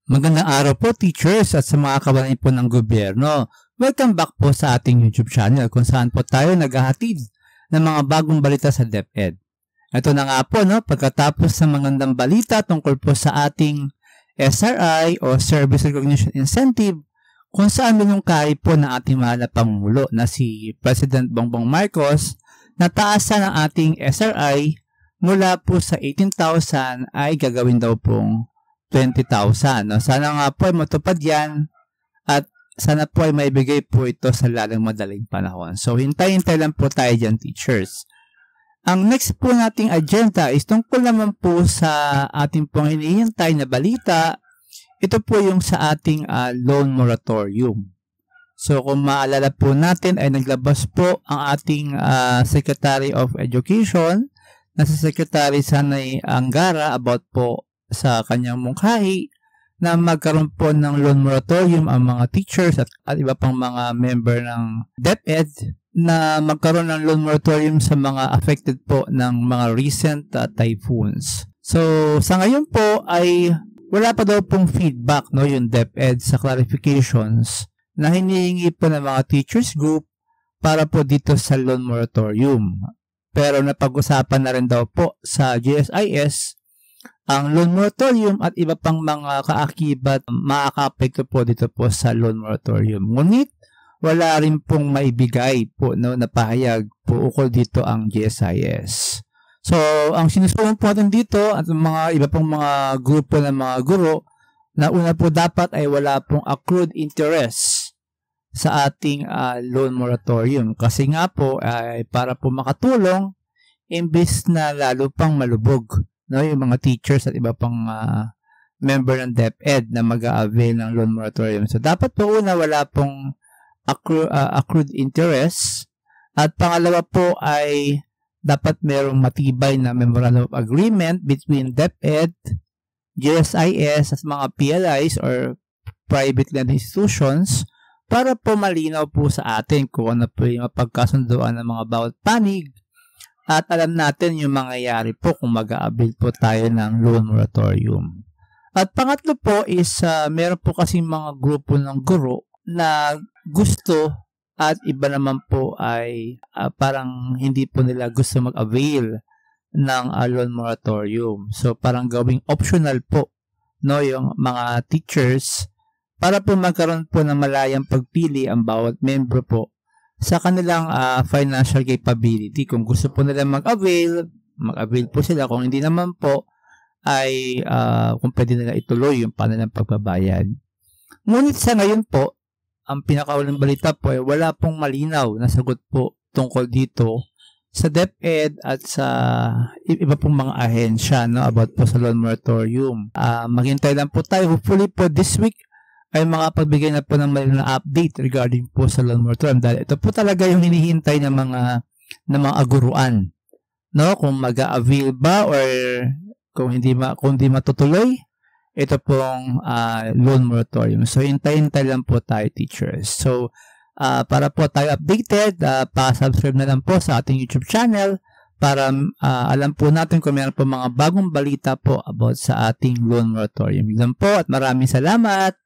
Magandang araw po teachers at sa mga kababayan po ng gobyerno. Welcome back po sa ating YouTube channel kung saan po tayo naghahatid ng mga bagong balita sa DepEd. Ito na nga po, pagkatapos ng magandang balita tungkol po sa ating SRI o Service Recognition Incentive, kung saan minungkahi po ng ating mahal na Pangulo na si President Bongbong Marcos na taasan ang ating SRI mula po sa 18,000 ay gagawin daw pong 20,000. Sana nga po ay matupad yan at sana po ay maibigay po ito sa lalong madaling panahon. So, hintay-hintay lang po tayo dyan, teachers. Ang next po nating agenda is tungkol naman po sa ating pong hinihintay na balita. Ito po yung sa ating loan moratorium. So, kung maalala po natin ay naglabas po ang ating Secretary of Education na si Secretary Sanay Angara about po sa kanyang mungkahi na magkaroon po ng loan moratorium ang mga teachers at iba pang mga member ng DepEd na magkaroon ng loan moratorium sa mga affected po ng mga recent typhoons. So, sa ngayon po ay wala pa daw pong feedback yung DepEd sa clarifications na hinihingi po ng mga teachers group para po dito sa loan moratorium. Pero napag-usapan na rin daw po sa GSIS ang loan moratorium at iba pang mga kaakibat makaka-apekto po dito po sa loan moratorium. Ngunit wala rin pong maibigay po na pahayag po ukol dito ang GSIS. So, ang sinusulong po natin dito at mga iba pang mga grupo ng mga guro na una po dapat ay wala pong accrued interest sa ating loan moratorium. Kasi nga po ay para po makatulong imbes na lalo pang malubog yung mga teachers at iba pang member ng DepEd na mag-a-avail ng loan moratorium. So, dapat po una wala pong accrued interest at pangalawa po ay dapat merong matibay na memorandum of agreement between DepEd, GSIS at mga PLIs or private lending institutions para po malinaw po sa atin kung ano po yung pagkasunduan ng mga bawat panig at alam natin yung mangyayari po kung mag-a-avail po tayo ng loan moratorium. At pangatlo po is meron po kasing mga grupo ng guro na gusto at iba naman po ay parang hindi po nila gusto mag-avail ng loan moratorium. So parang gawing optional po yung mga teachers para po magkaroon po ng malayang pagpili ang bawat membro po sa kanilang financial capability. Kung gusto po nila mag-avail po sila. Kung hindi naman po, ay kung pwede nila ituloy yung kanilang pagbabayad. Ngunit sa ngayon po, ang pinakaulang balita po ay wala pong malinaw na sagot po tungkol dito sa DepEd at sa iba pong mga ahensya about po sa loan moratorium. Maghintay lang po tayo. Hopefully po this week ay makapagbigay na po ng mali na update regarding po sa loan moratorium dahil ito po talaga yung hinihintay ng mga aguruan. Kung mag-a-avail ba or kung hindi matutuloy ito pong loan moratorium. So hintay-hintay lang po tayo, teachers. So para po tayo updated, pa-subscribe na lang po sa ating YouTube channel para alam po natin kung meron po mga bagong balita po about sa ating loan moratorium. Yun po at maraming salamat.